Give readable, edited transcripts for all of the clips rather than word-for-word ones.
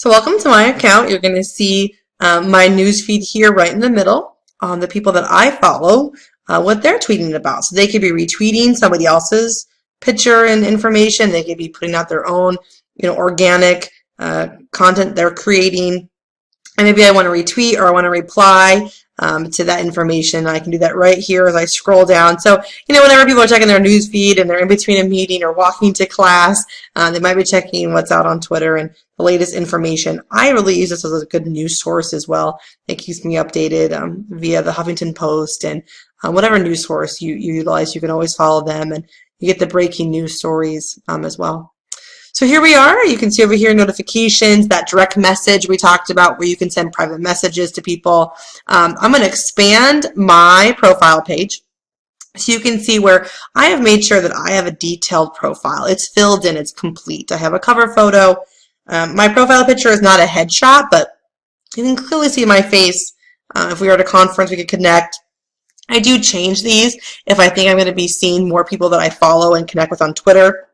So welcome to my account. You're going to see my news feed here right in the middle on the people that I follow, what they're tweeting about. So they could be retweeting somebody else's picture and information. They could be putting out their own, organic content they're creating. And maybe I want to retweet or I want to reply to that information. I can do that right here as I scroll down. So, whenever people are checking their news feed and they're in between a meeting or walking to class, they might be checking what's out on Twitter and the latest information. I really use this as a good news source as well. It keeps me updated via the Huffington Post and whatever news source you utilize. You can always follow them and you get the breaking news stories as well. So here we are. You can see over here notifications, that direct message we talked about where you can send private messages to people. I'm going to expand my profile page so you can see where I have made sure that I have a detailed profile. It's filled in, it's complete. I have a cover photo. My profile picture is not a headshot, but you can clearly see my face. If we were at a conference, we could connect. I do change these if I think I'm going to be seeing more people that I follow and connect with on Twitter.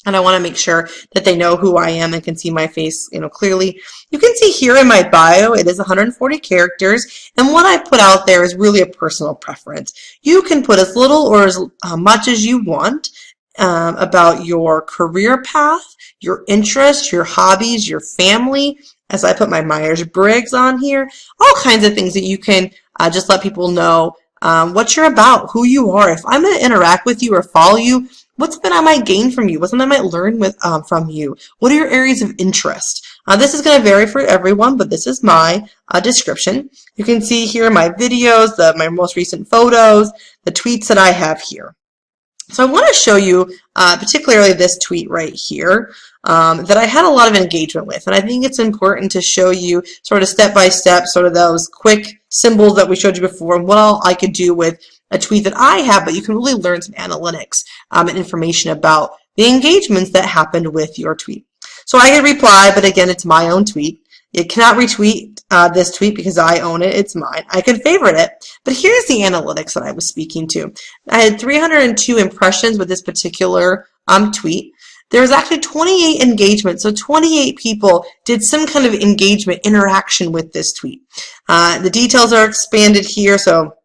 And I want to make sure that they know who I am and can see my face, clearly. You can see here in my bio, it is 140 characters. And what I put out there is really a personal preference. You can put as little or as much as you want about your career path, your interests, your hobbies, your family. As I put my Myers-Briggs on here, all kinds of things that you can just let people know what you're about, who you are. If I'm going to interact with you or follow you, what's something I might gain from you? What's something I might learn from you? What are your areas of interest? This is going to vary for everyone, but this is my description. You can see here my videos, my most recent photos, the tweets that I have here. So I want to show you particularly this tweet right here that I had a lot of engagement with. And I think it's important to show you sort of step by step, sort of those quick symbols that we showed you before and what all I could do with a tweet that I have, but you can really learn some analytics and information about the engagements that happened with your tweet. So I can reply, but again, it's my own tweet. You cannot retweet this tweet because I own it. It's mine. I can favorite it. But here's the analytics that I was speaking to. I had 302 impressions with this particular tweet. There's actually 28 engagements. So 28 people did some kind of engagement interaction with this tweet. The details are expanded here. So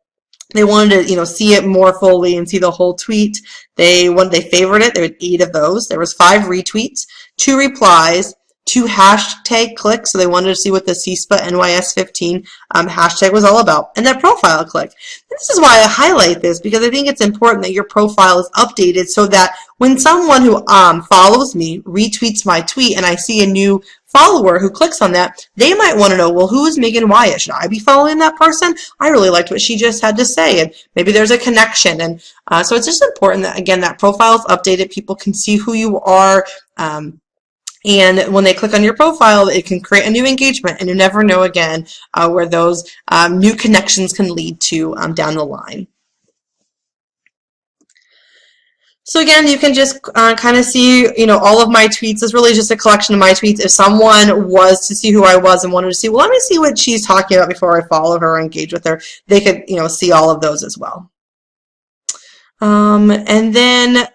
they wanted to, see it more fully and see the whole tweet. They favored it. There were 8 of those. There was 5 retweets, 2 replies, 2 hashtag clicks, so they wanted to see what the CISPA NYS15 hashtag was all about, and that profile click. And this is why I highlight this, because I think it's important that your profile is updated so that when someone who follows me retweets my tweet and I see a new follower who clicks on that, they might want to know, well, who is Megan Wyatt? Should I be following that person? I really liked what she just had to say, and maybe there's a connection. And so it's just important that, again, that profile is updated. People can see who you are. And when they click on your profile, it can create a new engagement, and you never know again where those new connections can lead to down the line. So again, you can just kind of see, all of my tweets. Is really just a collection of my tweets. If someone was to see who I was and wanted to see, well, let me see what she's talking about before I follow her or engage with her, they could, see all of those as well. And then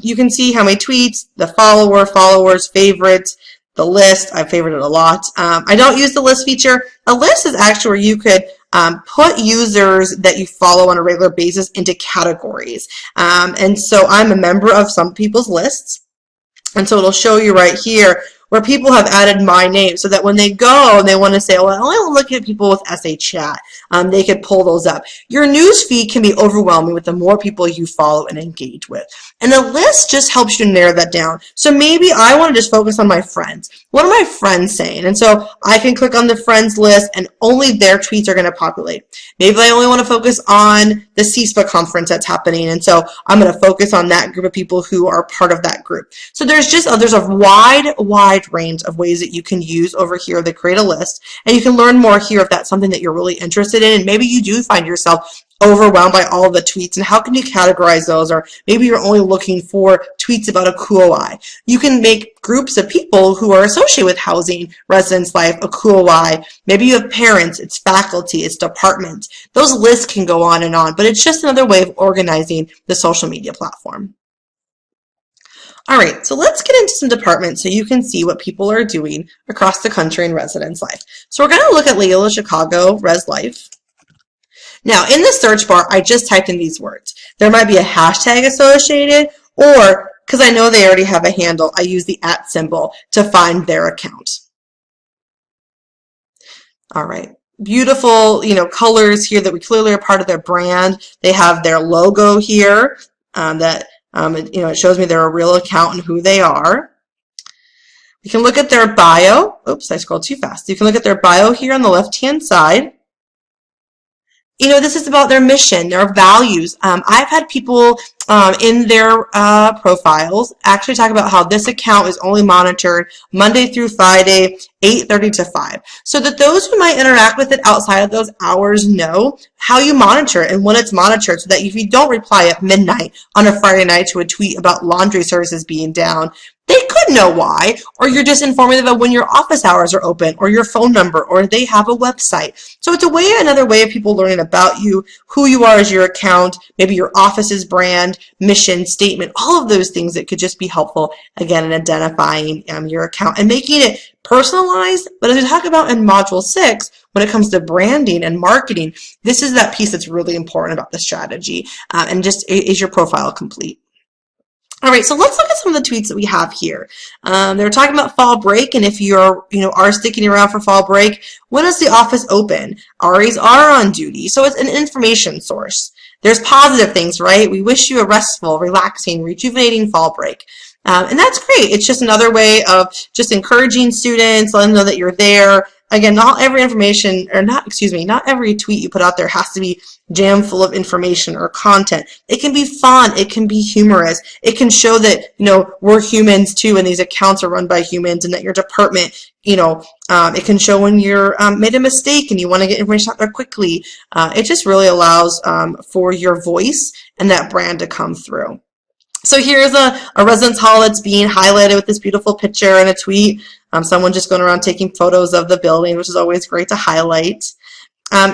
you can see how many tweets, the followers, favorites, the list. I favorited a lot. I don't use the list feature. A list is actually where you could put users that you follow on a regular basis into categories. And so I'm a member of some people's lists. And so it'll show you right here where people have added my name so that when they go and they want to say, well, I only want to look at people with SA Chat, they could pull those up. Your news feed can be overwhelming with the more people you follow and engage with. And the list just helps you narrow that down. So maybe I want to just focus on my friends. What are my friends saying? And so I can click on the friends list and only their tweets are going to populate. Maybe I only want to focus on the CISPA conference that's happening. And so I'm going to focus on that group of people who are part of that group. So there's a wide range of ways that you can use over here to create a list. And you can learn more here if that's something that you're really interested in. And maybe you do find yourself overwhelmed by all of the tweets, and how can you categorize those? Or maybe you're only looking for tweets about a QOI. You can make groups of people who are associated with housing, residence life, a QOI. Maybe you have parents, it's faculty, it's departments. Those lists can go on, but it's just another way of organizing the social media platform. All right, so let's get into some departments so you can see what people are doing across the country in residence life. So we're going to look at Loyola Chicago Res Life. Now, in the search bar, I just typed in these words. There might be a hashtag associated, or because I know they already have a handle, I use the @ symbol to find their account. All right. Beautiful, colors here that we clearly are part of their brand. They have their logo here it shows me they're a real account and who they are. You can look at their bio. Oops, I scrolled too fast. You can look at their bio here on the left-hand side. This is about their mission, their values. I've had people in their profiles actually talk about how this account is only monitored Monday through Friday, 8:30 to 5. So that those who might interact with it outside of those hours know how you monitor it and when it's monitored, so that if you don't reply at midnight on a Friday night to a tweet about laundry services being down, they could know why, or you're just informing them of when your office hours are open, or your phone number, or they have a website. So it's another way of people learning about you, who you are as your account, maybe your office's brand, mission, statement, all of those things that could just be helpful, again, in identifying your account and making it personalized. But as we talk about in Module 6, when it comes to branding and marketing, this is that piece that's really important about the strategy. And just, is your profile complete? All right, so let's look at some of the tweets that we have here. They're talking about fall break, and if you're, are sticking around for fall break, when is the office open? RAs are on duty, so it's an information source. There's positive things, right? We wish you a restful, relaxing, rejuvenating fall break. And that's great. It's just another way of just encouraging students, letting them know that you're there. Again, not every tweet you put out there has to be jam full of information or content. It can be fun. It can be humorous. It can show that, we're humans too, and these accounts are run by humans, and that your department, it can show when you're made a mistake and you want to get information out there quickly. It just really allows for your voice and that brand to come through. So here's a residence hall that's being highlighted with this beautiful picture and a tweet. Someone just going around taking photos of the building, which is always great to highlight.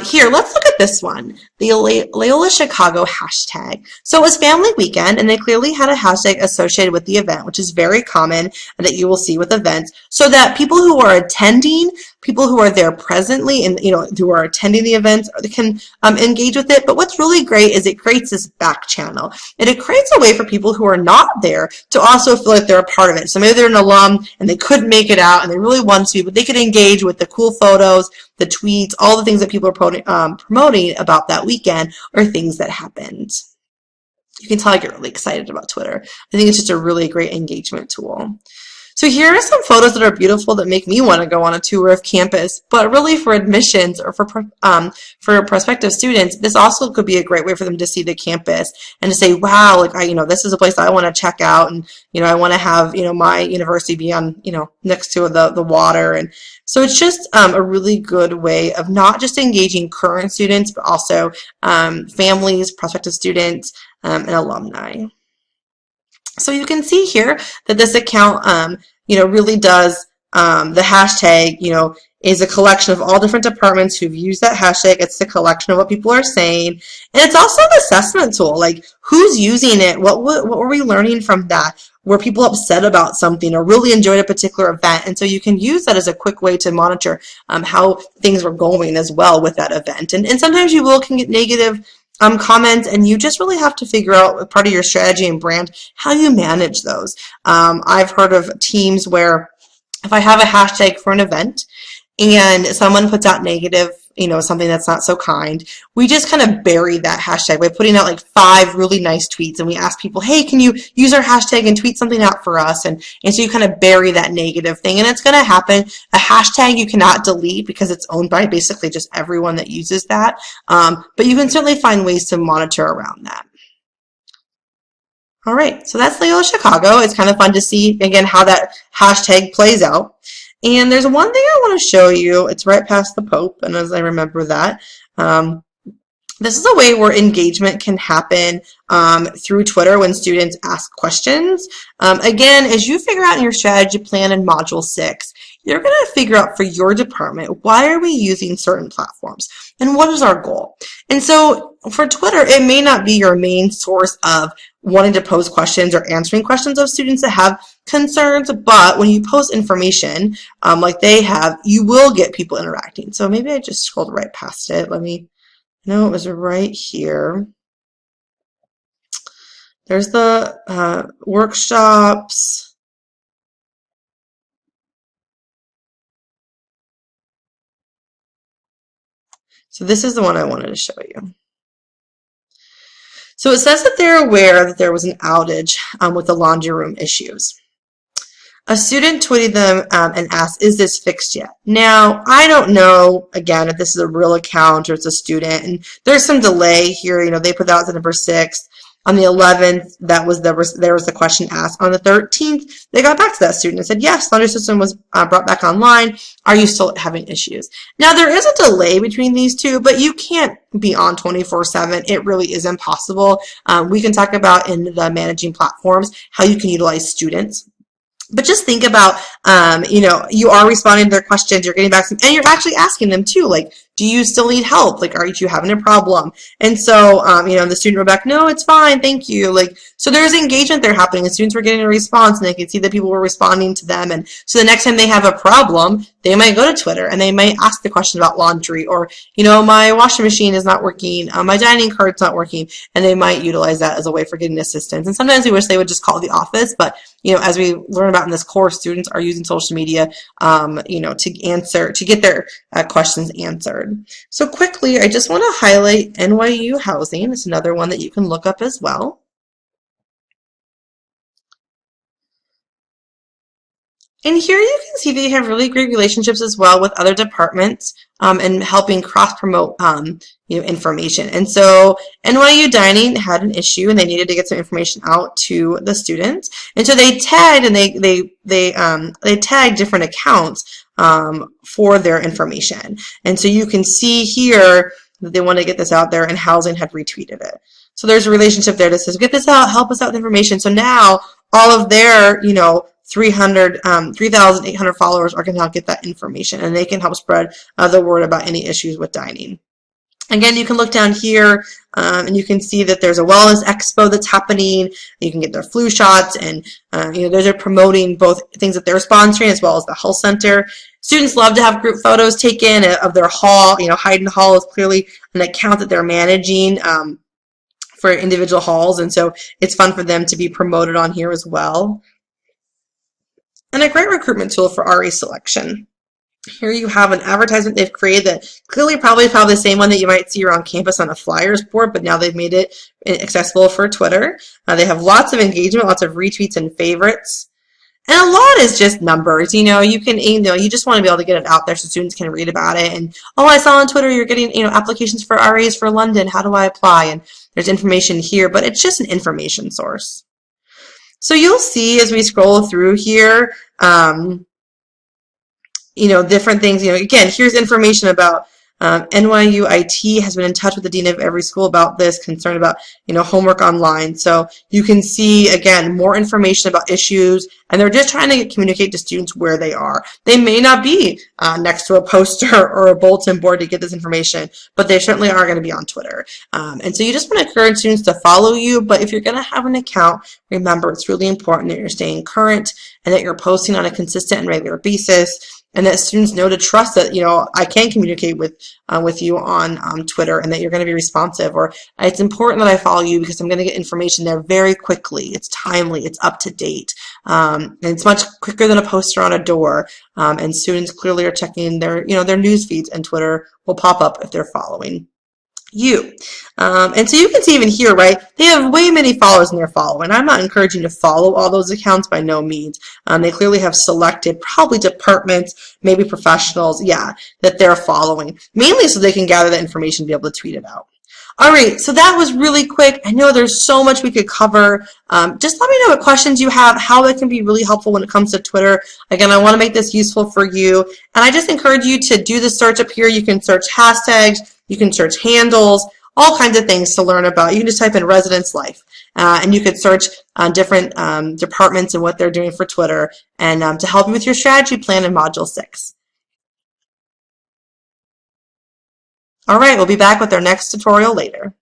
Here, let's look at this one, the Loyola Chicago hashtag. So it was family weekend, and they clearly had a hashtag associated with the event, which is very common that you will see with events, so that people who are attending, people who are there presently, and who are attending the events, they can engage with it. But what's really great is it creates this back channel, and it creates a way for people who are not there to also feel like they're a part of it. So maybe they're an alum and they couldn't make it out and they really want to, but they could engage with the cool photos, the tweets, all the things that people are promoting about that weekend, or things that happened. You can tell I get really excited about Twitter. I think it's just a really great engagement tool. So here are some photos that are beautiful that make me want to go on a tour of campus, but really for admissions or for prospective students, this also could be a great way for them to see the campus and to say, wow, this is a place I want to check out, and, I want to have, my university be on, next to the water. And so it's just a really good way of not just engaging current students, but also families, prospective students, and alumni. So you can see here that this account, really does, the hashtag, is a collection of all different departments who've used that hashtag. It's the collection of what people are saying. And it's also an assessment tool, like who's using it? What were we learning from that? Were people upset about something or really enjoyed a particular event? And so you can use that as a quick way to monitor how things were going as well with that event. And sometimes you can get negative comments, and you just really have to figure out, part of your strategy and brand, how you manage those. I've heard of teams where if I have a hashtag for an event and someone puts out negative, something that's not so kind, we just kind of bury that hashtag by putting out like 5 really nice tweets, and we ask people, hey, can you use our hashtag and tweet something out for us? And so you kind of bury that negative thing, and it's going to happen. A hashtag you cannot delete because it's owned by basically just everyone that uses that, but you can certainly find ways to monitor around that. All right, so that's Loyola Chicago. It's kind of fun to see, again, how that hashtag plays out. And there's one thing I want to show you. It's right past the Pope, and as I remember that, This is a way where engagement can happen through Twitter when students ask questions. Again, as you figure out in your strategy plan in Module 6, you're going to figure out for your department, why are we using certain platforms and what is our goal? And so for Twitter, it may not be your main source of wanting to pose questions or answering questions of students that have concerns, but when you post information like they have, you will get people interacting. So maybe I just scrolled right past it. No, it was right here. There's the workshops. So this is the one I wanted to show you. So it says that they're aware that there was an outage with the laundry room issues. A student tweeted them and asked, is this fixed yet? Now, I don't know, again, if this is a real account or it's a student, and there's some delay here. You know, they put that on November 6th. On the 11th, there was a question asked. On the 13th, they got back to that student and said, yes, laundry system was brought back online. Are you still having issues? Now, there is a delay between these two, but you can't be on 24/7. It really is impossible. We can talk about in the managing platforms how you can utilize students. But just think about, you know, you are responding to their questions, you're getting back to them, and you're actually asking them too, like, do you still need help? Like, are you having a problem? And so, you know, the student wrote back, no, it's fine, thank you. Like, so there's engagement there happening. The students were getting a response, and they could see that people were responding to them. And so the next time they have a problem, they might go to Twitter and they might ask the question about laundry, or, you know, my washing machine is not working, my dining cart's not working, and they might utilize that as a way for getting assistance. And sometimes we wish they would just call the office, but, you know, as we learn about in this course, students are using social media, you know, to get their questions answered. So quickly, I just want to highlight NYU Housing. It's another one that you can look up as well. And here you can see they have really great relationships as well with other departments and helping cross-promote you know, information. And so NYU Dining had an issue and they needed to get some information out to the students. And so they tagged and they tagged different accounts for their information. And so you can see here that they want to get this out there, and Housing had retweeted it. So there's a relationship there that says, get this out, help us out with information. So now all of their, you know, 3,800 followers are going to now get that information, and they can help spread the word about any issues with dining. Again, you can look down here and you can see that there's a wellness expo that's happening. You can get their flu shots, and you know, they're promoting both things that they're sponsoring as well as the health center. Students love to have group photos taken of their hall. You know, Hayden Hall is clearly an account that they're managing for individual halls, and so it's fun for them to be promoted on here as well. And a great recruitment tool for RA selection. Here you have an advertisement they've created that clearly probably the same one that you might see around campus on a flyers board, but now they've made it accessible for Twitter. They have lots of engagement, lots of retweets and favorites. And a lot is just numbers. You know, you just want to be able to get it out there so students can read about it. And, oh, I saw on Twitter you're getting, you know, applications for RAs for London. How do I apply? And there's information here, but it's just an information source. So you'll see as we scroll through here, you know, different things. You know, again, here's information about NYU IT has been in touch with the dean of every school about this, concern about, you know, homework online. So you can see, again, more information about issues, and they're just trying to communicate to students where they are. They may not be next to a poster or a bulletin board to get this information, but they certainly are going to be on Twitter. And so you just want to encourage students to follow you, but if you're going to have an account, remember it's really important that you're staying current and that you're posting on a consistent and regular basis, and that students know to trust that, you know, I can communicate with you on Twitter, and that you're going to be responsive, or it's important that I follow you because I'm going to get information there very quickly. It's timely, it's up to date, and it's much quicker than a poster on a door. And students clearly are checking their, you know, their news feeds, and Twitter will pop up if they're following you. And so you can see even here, right, they have way many followers in their following. I'm not encouraging you to follow all those accounts by no means. They clearly have selected probably departments, maybe professionals, yeah, that they're following, mainly so they can gather that information and be able to tweet it out. All right, so that was really quick. I know there's so much we could cover. Just let me know what questions you have, how it can be really helpful when it comes to Twitter. Again, I want to make this useful for you. And I just encourage you to do the search up here. You can search hashtags, you can search handles. all kinds of things to learn about. You can just type in residence life, and you could search different departments and what they're doing for Twitter, and to help you with your strategy plan in Module 6. All right, we'll be back with our next tutorial later.